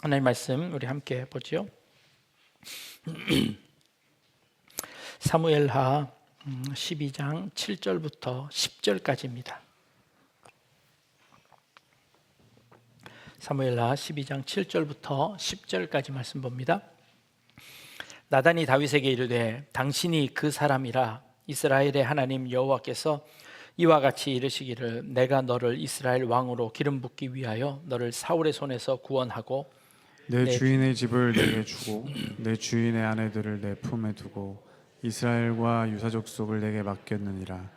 하나님 말씀 우리 함께 보죠. 사무엘하 12장 7절부터 10절까지입니다. 사무엘하 12장 7절부터 10절까지 말씀 봅니다. 나단이 다윗에게 이르되 당신이 그 사람이라 이스라엘의 하나님 여호와께서 이와 같이 이르시기를 내가 너를 이스라엘 왕으로 기름 붓기 위하여 너를 사울의 손에서 구원하고 내 주인의 집을 내게 주고 내 주인의 아내들을 내 품에 두고 이스라엘과 유사 족속을 내게 맡겼느니라.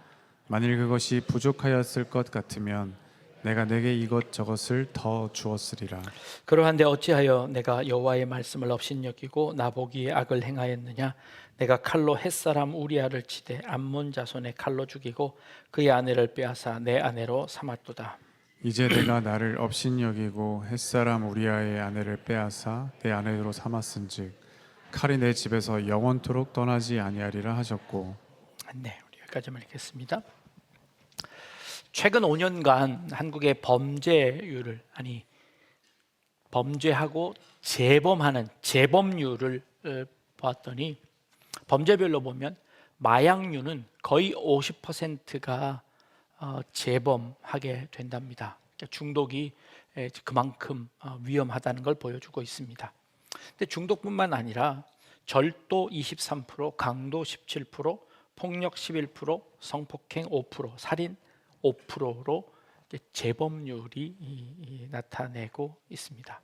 만일 그것이 부족하였을 것 같으면 내가 내게 이것저것을 더 주었으리라. 그러한데 어찌하여 내가 여호와의 말씀을 업신여기고 나보기에 악을 행하였느냐. 내가 칼로 햇사람 우리아를 치되 암몬 자손의 칼로 죽이고 그의 아내를 빼앗아 내 아내로 삼았도다. 이제 내가 나를 업신여기고 햇사람 우리아의 아내를 빼앗아 내 아내로 삼았은즉 칼이 내 집에서 영원토록 떠나지 아니하리라 하셨고. 네, 우리 여기까지만 읽겠습니다. 최근 5년간 한국의 범죄하고 재범하는 재범률을 보았더니 범죄별로 보면 마약류는 거의 50%가 재범하게 된답니다. 중독이 그만큼 위험하다는 걸 보여주고 있습니다. 근데 중독뿐만 아니라 절도 23%, 강도 17%, 폭력 11%, 성폭행 5%, 살인 5%로 재범률이 나타내고 있습니다.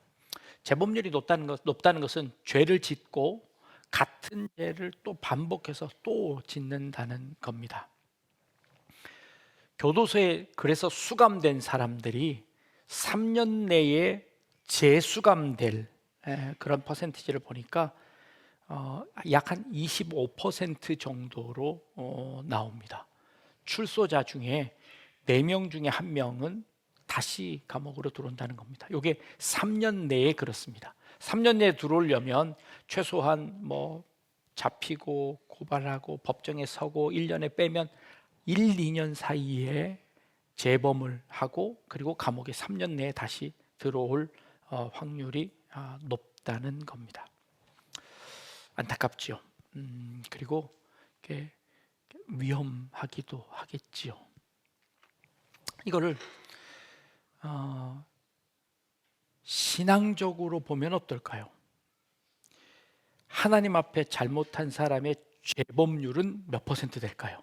재범률이 높다는 것은 죄를 짓고 같은 죄를 또 반복해서 또 짓는다는 겁니다. 교도소에 그래서 수감된 사람들이 3년 내에 재수감될 그런 퍼센티지를 보니까 약 한 25% 정도로 나옵니다. 출소자 중에 4명 중에 1명은 다시 감옥으로 들어온다는 겁니다. 이게 3년 내에 그렇습니다. 3년 내에 들어오려면 최소한 잡히고 고발하고 법정에 서고 1년에 빼면 1, 2년 사이에 재범을 하고 그리고 감옥에 3년 내에 다시 들어올 확률이 높다는 겁니다. 안타깝지요. 그리고 위험하기도 하겠지요. 이거를 신앙적으로 보면 어떨까요? 하나님 앞에 잘못한 사람의 재범률은 몇 퍼센트 될까요?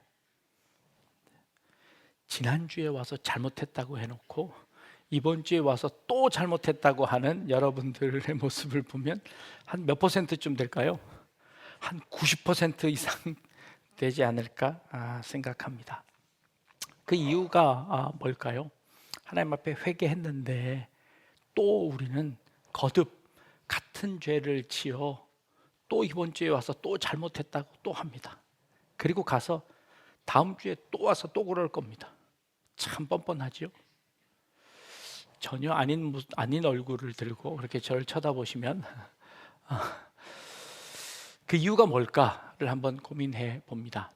지난주에 와서 잘못했다고 해놓고 이번 주에 와서 또 잘못했다고 하는 여러분들의 모습을 보면 한 몇 퍼센트쯤 될까요? 한 90% 이상 되지 않을까 생각합니다. 그 이유가 뭘까요? 하나님 앞에 회개했는데 또 우리는 거듭 같은 죄를 지어 또 이번 주에 와서 또 잘못했다고 또 합니다. 그리고 가서 다음 주에 또 와서 또 그럴 겁니다. 참 뻔뻔하죠? 전혀 아닌 얼굴을 들고 그렇게 저를 쳐다보시면 그 이유가 뭘까를 한번 고민해 봅니다.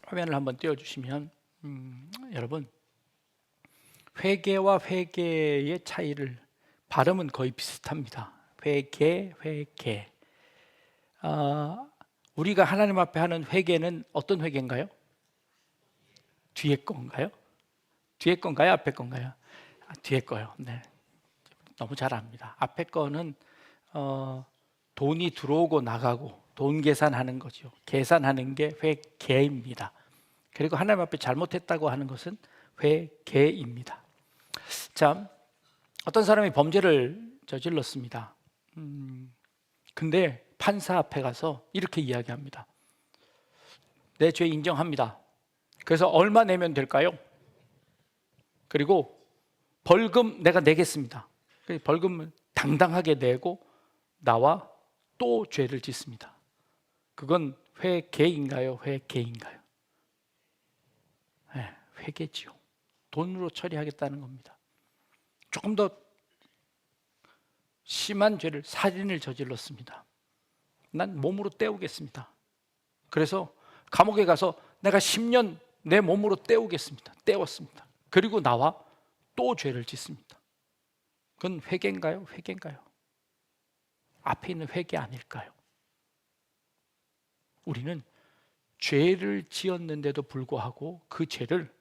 화면을 한번 띄워주시면 여러분, 회개와 회개의 차이를 발음은 거의 비슷합니다. 회개. 우리가 하나님 앞에 하는 회개는 어떤 회개인가요? 뒤에 건가요? 뒤에 건가요? 앞에 건가요? 뒤에 거요. 네, 너무 잘 압니다. 앞에 거는 돈이 들어오고 나가고 돈 계산하는 거죠. 계산하는 게 회개입니다. 그리고 하나님 앞에 잘못했다고 하는 것은 회개입니다. 자, 어떤 사람이 범죄를 저질렀습니다. 근데 판사 앞에 가서 이렇게 이야기합니다. 내 죄 인정합니다. 그래서 얼마 내면 될까요? 그리고 벌금 내가 내겠습니다. 벌금을 당당하게 내고 나와 또 죄를 짓습니다. 그건 회개인가요? 회개인가요? 네, 회개지요. 돈으로 처리하겠다는 겁니다. 조금 더 심한 죄를, 살인을 저질렀습니다. 난 몸으로 때우겠습니다. 그래서 감옥에 가서 내가 10년 내 몸으로 때우겠습니다. 때웠습니다. 그리고 나와 또 죄를 짓습니다. 그건 회개인가요? 회개인가요? 앞에 있는 회개 아닐까요? 우리는 죄를 지었는데도 불구하고 그 죄를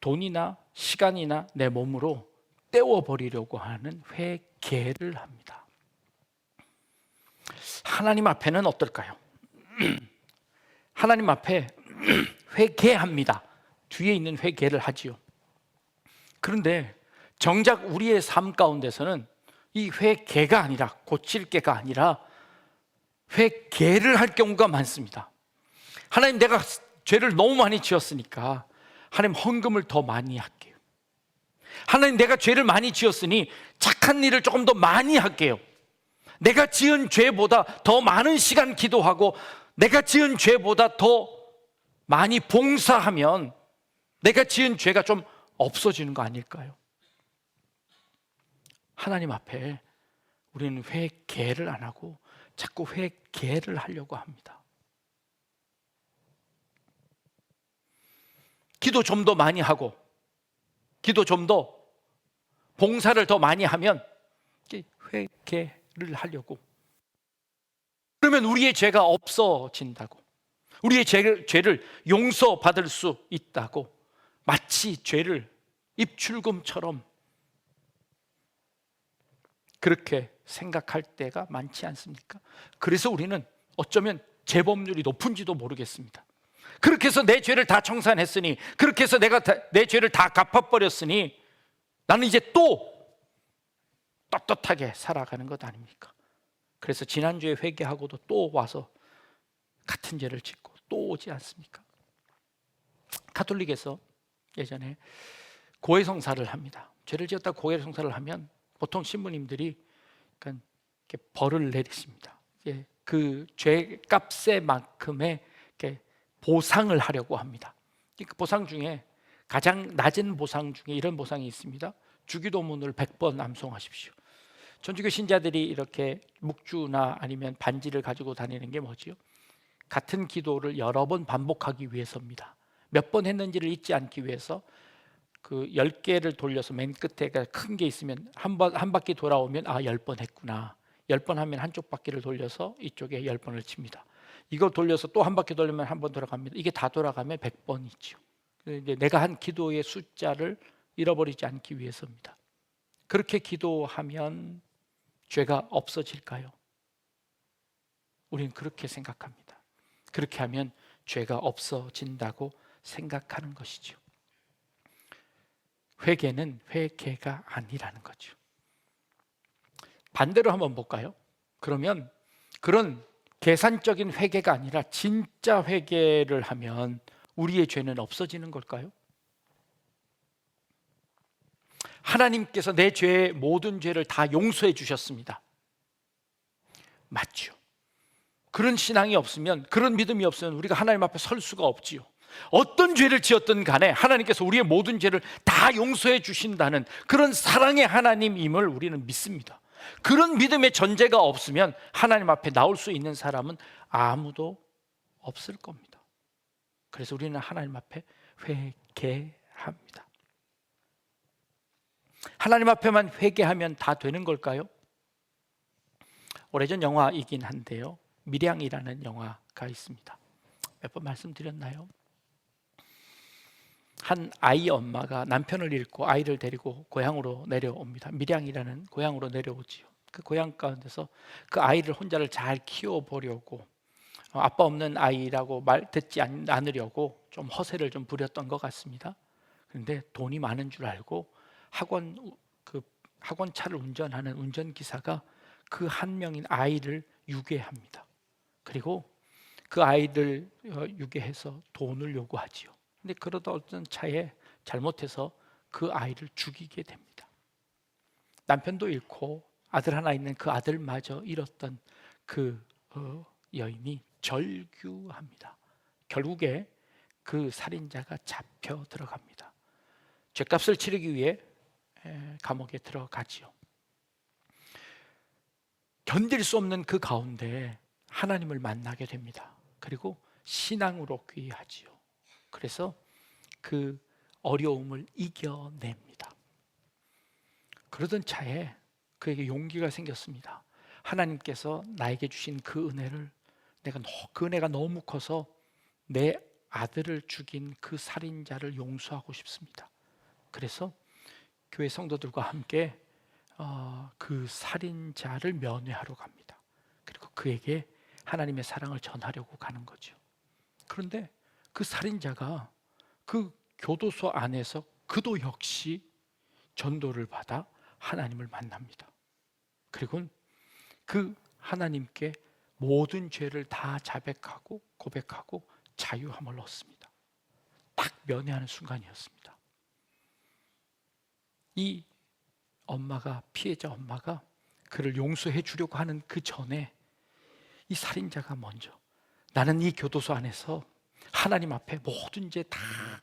돈이나 시간이나 내 몸으로 떼워버리려고 하는 회개를 합니다. 하나님 앞에는 어떨까요? 하나님 앞에 회개합니다. 뒤에 있는 회개를 하지요. 그런데 정작 우리의 삶 가운데서는 이 회개가 아니라, 고칠 게가 아니라 회개를 할 경우가 많습니다. 하나님, 내가 죄를 너무 많이 지었으니까 하나님 헌금을 더 많이 할게요. 하나님, 내가 죄를 많이 지었으니 착한 일을 조금 더 많이 할게요. 내가 지은 죄보다 더 많은 시간 기도하고 내가 지은 죄보다 더 많이 봉사하면 내가 지은 죄가 좀 없어지는 거 아닐까요? 하나님 앞에 우리는 회개를 안 하고 자꾸 회개를 하려고 합니다. 기도 좀 더 많이 하고 기도 좀 더 봉사를 더 많이 하면 회개를 하려고, 그러면 우리의 죄가 없어진다고, 우리의 죄를 용서받을 수 있다고 마치 죄를 입출금처럼 그렇게 생각할 때가 많지 않습니까? 그래서 우리는 어쩌면 재범률이 높은지도 모르겠습니다. 그렇게 해서 내 죄를 다 청산했으니, 그렇게 해서 내가 내 죄를 다 갚아버렸으니 나는 이제 또 떳떳하게 살아가는 것 아닙니까? 그래서 지난주에 회개하고도 또 와서 같은 죄를 짓고 또 오지 않습니까? 가톨릭에서 예전에 고해성사를 합니다. 죄를 지었다 고해성사를 하면 보통 신부님들이 이렇게 벌을 내리십니다. 그 죄값의 만큼의 보상을 하려고 합니다. 그 보상 중에 가장 낮은 보상 중에 이런 보상이 있습니다. 주기도문을 100번 암송하십시오. 천주교 신자들이 이렇게 묵주나 아니면 반지를 가지고 다니는 게 뭐지요? 같은 기도를 여러 번 반복하기 위해서입니다. 몇 번 했는지를 잊지 않기 위해서 그 10개를 돌려서 맨 끝에 큰 게 있으면 한 바퀴 돌아오면 10번 했구나. 10번 하면 한쪽 바퀴를 돌려서 이쪽에 10번을 칩니다. 이걸 돌려서 또 한 바퀴 돌리면 한 번 돌아갑니다. 이게 다 돌아가면 100번이죠. 이제 내가 한 기도의 숫자를 잃어버리지 않기 위해서입니다. 그렇게 기도하면 죄가 없어질까요? 우리는 그렇게 생각합니다. 그렇게 하면 죄가 없어진다고 생각하는 것이죠. 회개는 회개가 아니라는 거죠. 반대로 한번 볼까요? 그러면 그런 계산적인 회개가 아니라 진짜 회개를 하면 우리의 죄는 없어지는 걸까요? 하나님께서 내 죄의 모든 죄를 다 용서해 주셨습니다. 맞죠? 그런 신앙이 없으면, 그런 믿음이 없으면 우리가 하나님 앞에 설 수가 없지요. 어떤 죄를 지었든 간에 하나님께서 우리의 모든 죄를 다 용서해 주신다는 그런 사랑의 하나님임을 우리는 믿습니다. 그런 믿음의 전제가 없으면 하나님 앞에 나올 수 있는 사람은 아무도 없을 겁니다. 그래서 우리는 하나님 앞에 회개합니다. 하나님 앞에만 회개하면 다 되는 걸까요? 오래전 영화이긴 한데요, 밀양이라는 영화가 있습니다. 몇 번 말씀드렸나요? 한 아이 엄마가 남편을 잃고 아이를 데리고 고향으로 내려옵니다. 밀양이라는 고향으로 내려오지요. 그 고향 가운데서 그 아이를 혼자를 잘 키워보려고, 아빠 없는 아이라고 말 듣지 않으려고 좀 허세를 좀 부렸던 것 같습니다. 그런데 돈이 많은 줄 알고 학원차를 운전하는 운전기사가 그 한 명인 아이를 유괴합니다. 그리고 그 아이를 유괴해서 돈을 요구하지요. 근데 그러다 어떤 차에 잘못해서 그 아이를 죽이게 됩니다. 남편도 잃고 아들 하나 있는 그 아들마저 잃었던 그 여인이 절규합니다. 결국에 그 살인자가 잡혀 들어갑니다. 죄값을 치르기 위해 감옥에 들어가지요. 견딜 수 없는 그 가운데 하나님을 만나게 됩니다. 그리고 신앙으로 귀하지요. 그래서 그 어려움을 이겨냅니다. 그러던 차에 그에게 용기가 생겼습니다. 하나님께서 나에게 주신 그 은혜를 그 은혜가 너무 커서 내 아들을 죽인 그 살인자를 용서하고 싶습니다. 그래서 교회 성도들과 함께 그 살인자를 면회하러 갑니다. 그리고 그에게 하나님의 사랑을 전하려고 가는 거죠. 그런데 그 살인자가 그 교도소 안에서 그도 역시 전도를 받아 하나님을 만납니다. 그리고 그 하나님께 모든 죄를 다 자백하고 고백하고 자유함을 얻습니다. 딱 면회하는 순간이었습니다. 이 피해자 엄마가 그를 용서해 주려고 하는 그 전에 이 살인자가 먼저 나는 이 교도소 안에서 하나님 앞에 모든 죄 다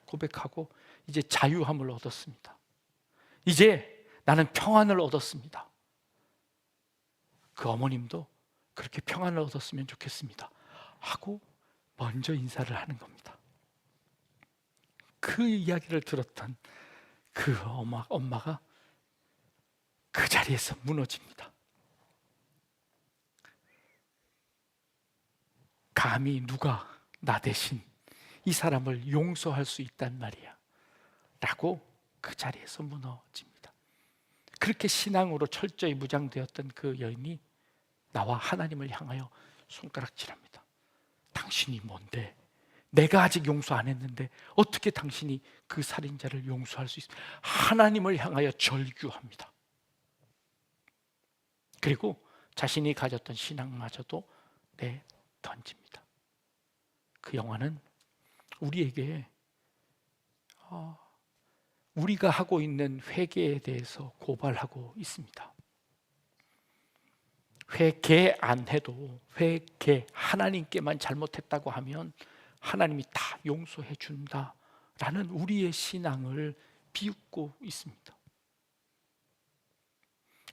고백하고 이제 자유함을 얻었습니다. 이제 나는 평안을 얻었습니다. 그 어머님도 그렇게 평안을 얻었으면 좋겠습니다 하고 먼저 인사를 하는 겁니다. 그 이야기를 들었던 그 엄마가 그 자리에서 무너집니다. 감히 누가 나 대신 이 사람을 용서할 수 있단 말이야 라고 그 자리에서 무너집니다. 그렇게 신앙으로 철저히 무장되었던 그 여인이 나와 하나님을 향하여 손가락질합니다. 당신이 뭔데? 내가 아직 용서 안 했는데 어떻게 당신이 그 살인자를 용서할 수 있어? 하나님을 향하여 절규합니다. 그리고 자신이 가졌던 신앙마저도 내던집니다. 그 영화는 우리에게 우리가 하고 있는 회개에 대해서 고발하고 있습니다. 회개 안 해도 하나님께만 잘못했다고 하면 하나님이 다 용서해 준다라는 우리의 신앙을 비웃고 있습니다.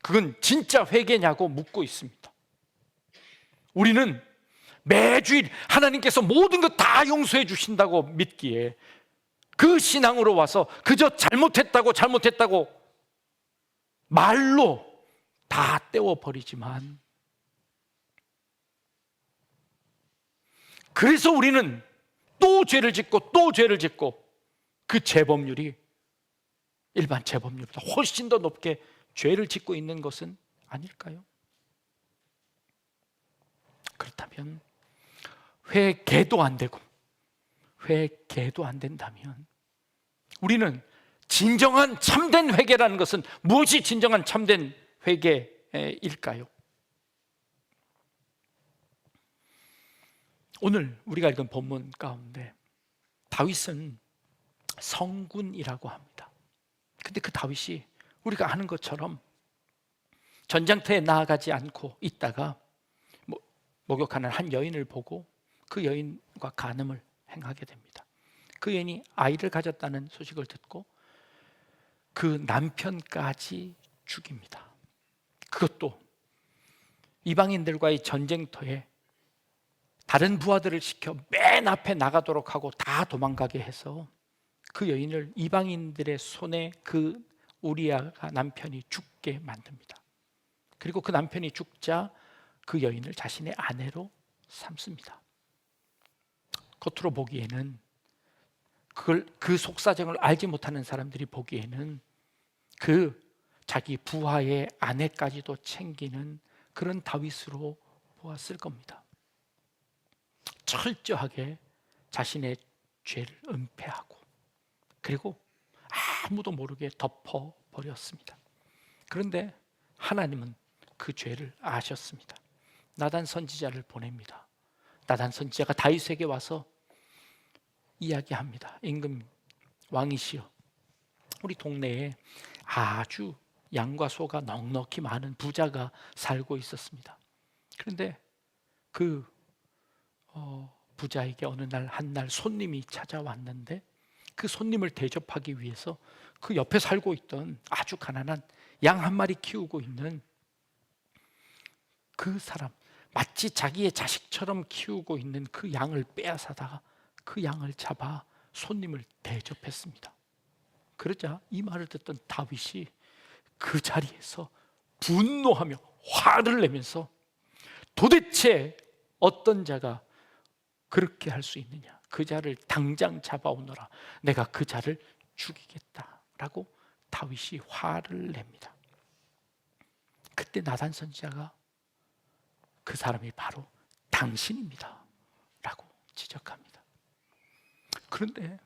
그건 진짜 회개냐고 묻고 있습니다. 우리는 매주일 하나님께서 모든 것 다 용서해 주신다고 믿기에 그 신앙으로 와서 그저 잘못했다고 말로 다 떼워버리지만, 그래서 우리는 또 죄를 짓고 그 재범률이 일반 재범률보다 훨씬 더 높게 죄를 짓고 있는 것은 아닐까요? 그렇다면 회개도 안 되고 회개도 안 된다면 우리는 진정한 참된 회개라는 것은 무엇이 진정한 참된 회개일까요? 오늘 우리가 읽은 본문 가운데 다윗은 성군이라고 합니다. 근데 그 다윗이 우리가 아는 것처럼 전장터에 나아가지 않고 있다가 목욕하는 한 여인을 보고 그 여인과 간음을 행하게 됩니다. 그 여인이 아이를 가졌다는 소식을 듣고 그 남편까지 죽입니다. 그것도 이방인들과의 전쟁터에 다른 부하들을 시켜 맨 앞에 나가도록 하고 다 도망가게 해서 그 여인을 이방인들의 손에 그 우리아가 남편이 죽게 만듭니다. 그리고 그 남편이 죽자 그 여인을 자신의 아내로 삼습니다. 겉으로 보기에는 그 속사정을 알지 못하는 사람들이 보기에는 그 자기 부하의 아내까지도 챙기는 그런 다윗으로 보았을 겁니다. 철저하게 자신의 죄를 은폐하고 그리고 아무도 모르게 덮어버렸습니다. 그런데 하나님은 그 죄를 아셨습니다. 나단 선지자를 보냅니다. 나단 선지자가 다윗에게 와서 이야기합니다. 임금 왕이시여, 우리 동네에 아주 양과 소가 넉넉히 많은 부자가 살고 있었습니다. 그런데 그 부자에게 어느 날 한 날 손님이 찾아왔는데 그 손님을 대접하기 위해서 그 옆에 살고 있던 아주 가난한 양 한 마리 키우고 있는 그 사람, 마치 자기의 자식처럼 키우고 있는 그 양을 빼앗아다가 그 양을 잡아 손님을 대접했습니다. 그러자 이 말을 듣던 다윗이 그 자리에서 분노하며 화를 내면서 도대체 어떤 자가 그렇게 할 수 있느냐? 그 자를 당장 잡아오너라. 내가 그 자를 죽이겠다라고 다윗이 화를 냅니다. 그때 나단 선지자가 그 사람이 바로 당신입니다 라고 지적합니다. 그런데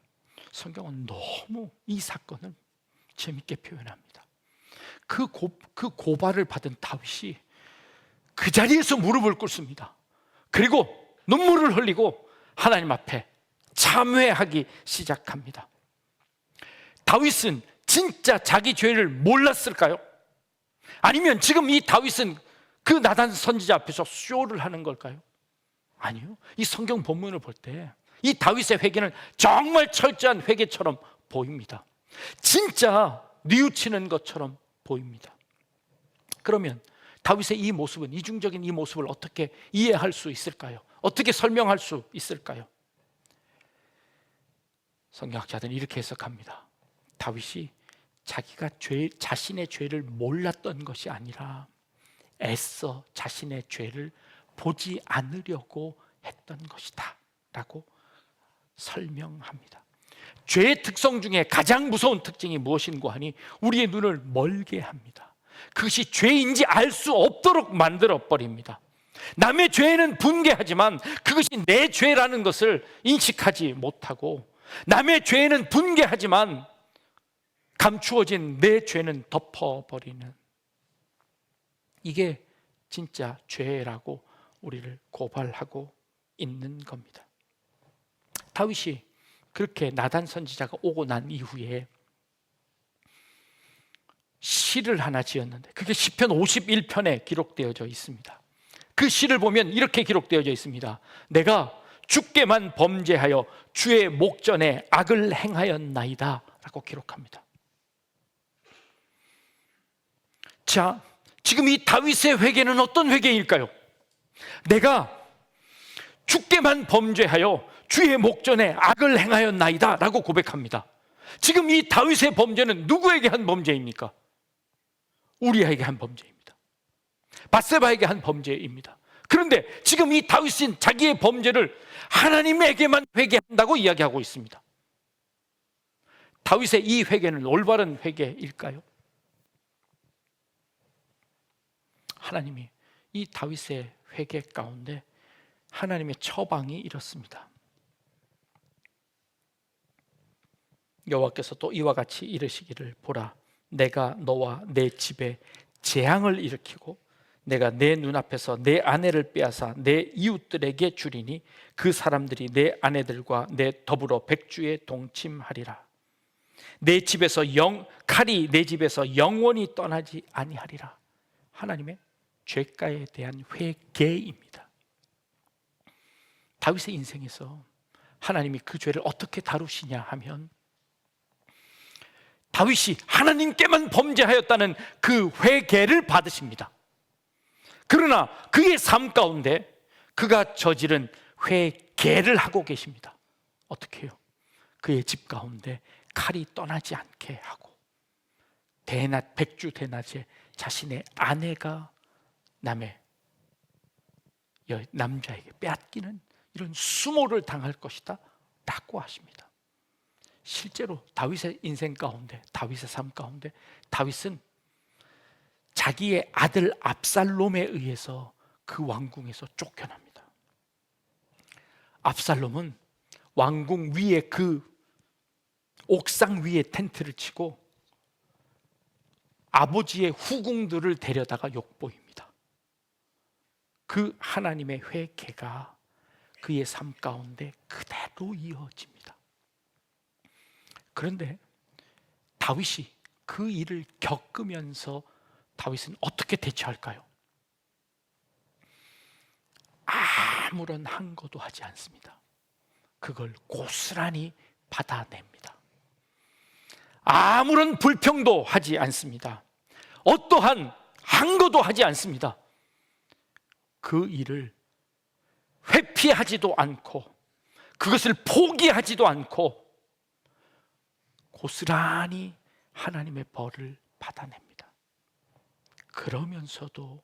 성경은 너무 이 사건을 재밌게 표현합니다. 그 고발을 받은 다윗이 그 자리에서 무릎을 꿇습니다. 그리고 눈물을 흘리고 하나님 앞에 참회하기 시작합니다. 다윗은 진짜 자기 죄를 몰랐을까요? 아니면 지금 이 다윗은 그 나단 선지자 앞에서 쇼를 하는 걸까요? 아니요. 이 성경 본문을 볼 때 이 다윗의 회개는 정말 철저한 회개처럼 보입니다. 진짜 뉘우치는 것처럼 보입니다. 그러면 다윗의 이 모습은, 이중적인 이 모습을 어떻게 이해할 수 있을까요? 어떻게 설명할 수 있을까요? 성경학자들은 이렇게 해석합니다. 다윗이 자기가 자신의 죄를 몰랐던 것이 아니라 애써 자신의 죄를 보지 않으려고 했던 것이다 라고 설명합니다. 죄의 특성 중에 가장 무서운 특징이 무엇인고 하니 우리의 눈을 멀게 합니다. 그것이 죄인지 알 수 없도록 만들어 버립니다. 남의 죄는 분개하지만 그것이 내 죄라는 것을 인식하지 못하고, 남의 죄는 분개하지만 감추어진 내 죄는 덮어버리는, 이게 진짜 죄라고 우리를 고발하고 있는 겁니다. 다윗이 그렇게 나단 선지자가 오고 난 이후에 시를 하나 지었는데 그게 시편 51편에 기록되어져 있습니다. 그 시를 보면 이렇게 기록되어져 있습니다. 내가 주께만 범죄하여 주의 목전에 악을 행하였나이다 라고 기록합니다. 자, 지금 이 다윗의 회개는 어떤 회개일까요? 내가 주께만 범죄하여 주의 목전에 악을 행하였나이다 라고 고백합니다. 지금 이 다윗의 범죄는 누구에게 한 범죄입니까? 우리에게 한 범죄입니다. 밧세바에게 한 범죄입니다. 그런데 지금 이 다윗은 자기의 범죄를 하나님에게만 회개한다고 이야기하고 있습니다. 다윗의 이 회개는 올바른 회개일까요? 하나님이 이 다윗의 회개 가운데 하나님의 처방이 이렇습니다. 여호와께서 또 이와 같이 이르시기를, 보라, 내가 너와 내 집에 재앙을 일으키고 내가 내 눈앞에서 내 아내를 빼앗아 내 이웃들에게 주리니 그 사람들이 내 아내들과 내 더불어 백주에 동침하리라. 내 집에서 칼이 내 집에서 영원히 떠나지 아니하리라. 하나님의 죄가에 대한 회개입니다. 다윗의 인생에서 하나님이 그 죄를 어떻게 다루시냐 하면, 다윗이 하나님께만 범죄하였다는 그 회개를 받으십니다. 그러나 그의 삶 가운데 그가 저지른 회개를 하고 계십니다. 어떻게 해요? 그의 집 가운데 칼이 떠나지 않게 하고, 백주 대낮에 자신의 아내가 남의 남자에게 빼앗기는 이런 수모를 당할 것이다 라고 하십니다. 실제로 다윗의 인생 가운데, 다윗의 삶 가운데 다윗은 자기의 아들 압살롬에 의해서 그 왕궁에서 쫓겨납니다. 압살롬은 왕궁 위에 그 옥상 위에 텐트를 치고 아버지의 후궁들을 데려다가 욕보입니다. 그 하나님의 회개가 그의 삶 가운데 그대로 이어집니다. 그런데 다윗이 그 일을 겪으면서 다윗은 어떻게 대처할까요? 아무런 항거도 하지 않습니다. 그걸 고스란히 받아냅니다. 아무런 불평도 하지 않습니다. 어떠한 항거도 하지 않습니다. 그 일을 회피하지도 않고 그것을 포기하지도 않고 고스란히 하나님의 벌을 받아냅니다. 그러면서도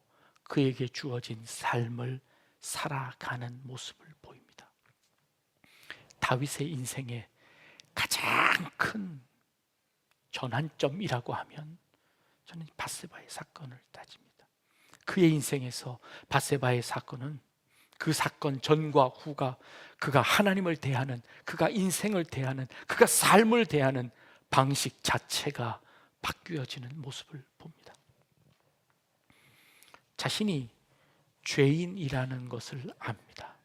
그에게 주어진 삶을 살아가는 모습을 보입니다. 다윗의 인생의 가장 큰 전환점이라고 하면 저는 밧세바의 사건을 따집니다. 그의 인생에서 밧세바의 사건은 그 사건 전과 후가 그가 하나님을 대하는, 그가 인생을 대하는, 그가 삶을 대하는 방식 자체가 바뀌어지는 모습을 봅니다. 자신이 죄인이라는 것을 압니다.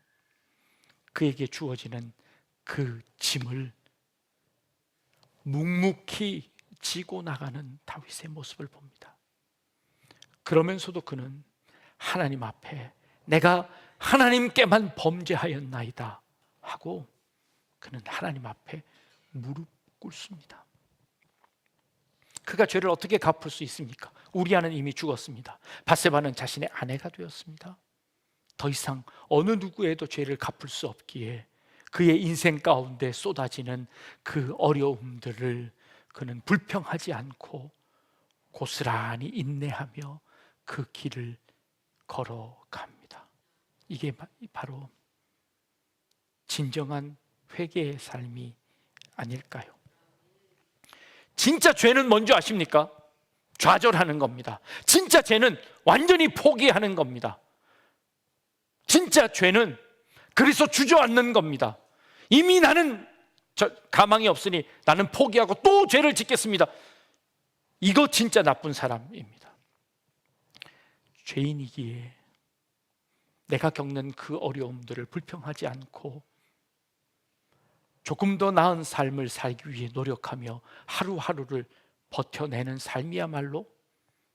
그에게 주어지는 그 짐을 묵묵히 지고 나가는 다윗의 모습을 봅니다. 그러면서도 그는 하나님 앞에 내가 하나님께만 범죄하였나이다 하고 그는 하나님 앞에 무릎 꿇습니다. 그가 죄를 어떻게 갚을 수 있습니까? 우리아는 이미 죽었습니다. 밧세바는 자신의 아내가 되었습니다. 더 이상 어느 누구에도 죄를 갚을 수 없기에 그의 인생 가운데 쏟아지는 그 어려움들을 그는 불평하지 않고 고스란히 인내하며 그 길을 걸어갑니다. 이게 바로 진정한 회개의 삶이 아닐까요? 진짜 죄는 뭔지 아십니까? 좌절하는 겁니다. 진짜 죄는 완전히 포기하는 겁니다. 진짜 죄는 그래서 주저앉는 겁니다. 이미 나는 가망이 없으니 나는 포기하고 또 죄를 짓겠습니다. 이거 진짜 나쁜 사람입니다. 죄인이기에 내가 겪는 그 어려움들을 불평하지 않고 조금 더 나은 삶을 살기 위해 노력하며 하루하루를 버텨내는 삶이야말로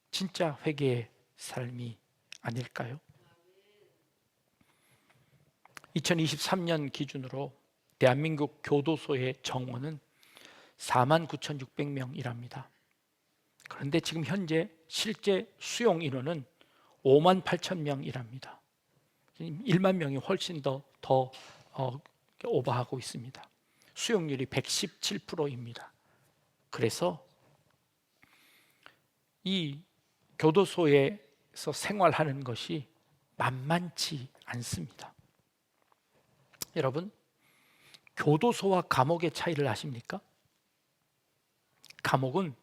진짜 회개의 삶이 아닐까요? 2023년 기준으로 대한민국 교도소의 정원은 49,600명이랍니다. 그런데 지금 현재 실제 수용 인원은 58,000명이랍니다. 1만 명이 훨씬 더 오버하고 있습니다. 수용률이 117%입니다. 그래서 이 교도소에서 생활하는 것이 만만치 않습니다. 여러분, 교도소와 감옥의 차이를 아십니까? 감옥은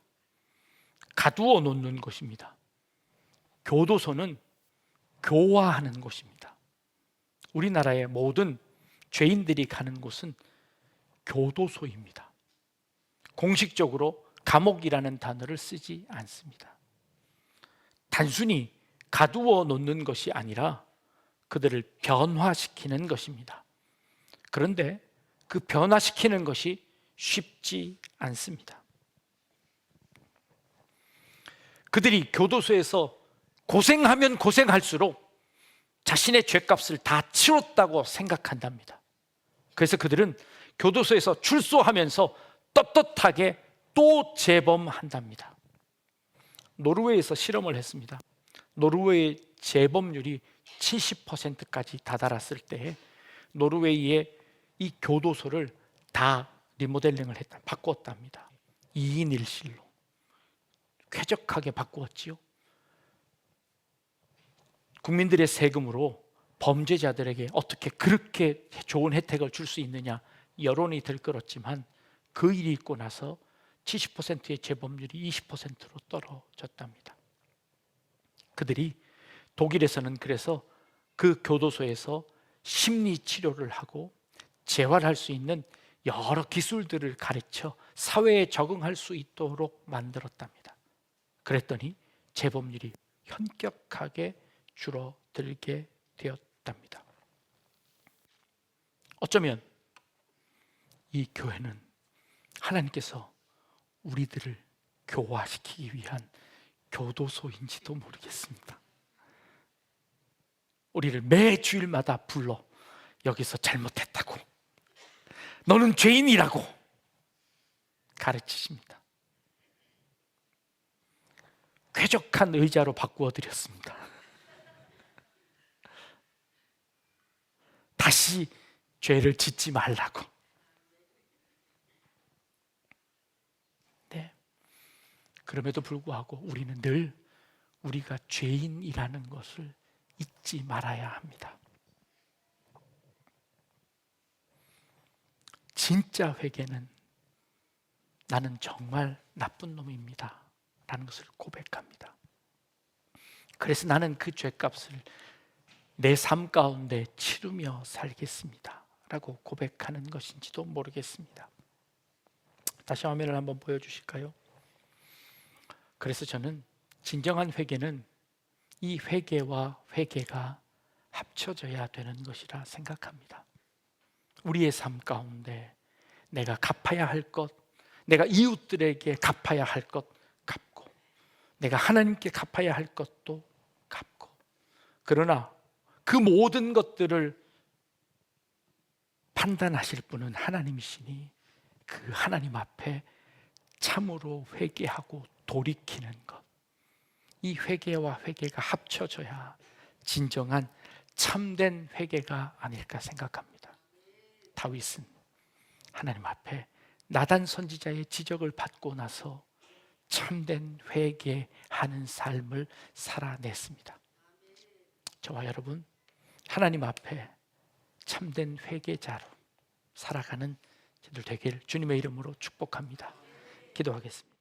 가두어 놓는 곳입니다. 교도소는 교화하는 곳입니다. 우리나라의 모든 죄인들이 가는 곳은 교도소입니다. 공식적으로 감옥이라는 단어를 쓰지 않습니다. 단순히 가두어 놓는 것이 아니라 그들을 변화시키는 것입니다. 그런데 그 변화시키는 것이 쉽지 않습니다. 그들이 교도소에서 고생하면 고생할수록 자신의 죄값을 다 치렀다고 생각한답니다. 그래서 그들은 교도소에서 출소하면서 떳떳하게 또 재범한답니다. 노르웨이에서 실험을 했습니다. 노르웨이 재범률이 70%까지 다다랐을 때 노르웨이의 이 교도소를 다 리모델링을 했다, 바꾸었답니다. 2인 1실로 쾌적하게 바꾸었지요. 국민들의 세금으로 범죄자들에게 어떻게 그렇게 좋은 혜택을 줄 수 있느냐 여론이 들끓었지만 그 일이 있고 나서 70%의 재범률이 20%로 떨어졌답니다. 그들이 독일에서는 그래서 그 교도소에서 심리 치료를 하고 재활할 수 있는 여러 기술들을 가르쳐 사회에 적응할 수 있도록 만들었답니다. 그랬더니 재범률이 현격하게 줄어들게 되었답니다. 어쩌면 이 교회는 하나님께서 우리들을 교화시키기 위한 교도소인지도 모르겠습니다. 우리를 매 주일마다 불러 여기서 잘못했다고, 너는 죄인이라고 가르치십니다. 쾌적한 의자로 바꾸어 드렸습니다. 다시 죄를 짓지 말라고. 네. 그럼에도 불구하고 우리는 늘 우리가 죄인이라는 것을 잊지 말아야 합니다. 진짜 회개는 나는 정말 나쁜 놈입니다 라는 것을 고백합니다. 그래서 나는 그 죄값을 내 삶 가운데 치르며 살겠습니다 라고 고백하는 것인지도 모르겠습니다. 다시 화면을 한번 보여주실까요? 그래서 저는 진정한 회개는 이 회개와 회개가 합쳐져야 되는 것이라 생각합니다. 우리의 삶 가운데 내가 갚아야 할 것, 내가 이웃들에게 갚아야 할 것 갚고, 내가 하나님께 갚아야 할 것도 갚고, 그러나 그 모든 것들을 판단하실 분은 하나님이시니 그 하나님 앞에 참으로 회개하고 돌이키는 것, 이 회개와 회개가 합쳐져야 진정한 참된 회개가 아닐까 생각합니다. 다윗은 하나님 앞에 나단 선지자의 지적을 받고 나서 참된 회개하는 삶을 살아냈습니다. 저와 여러분, 하나님 앞에 참된 회개자로 살아가는 저들 되길 주님의 이름으로 축복합니다. 기도하겠습니다.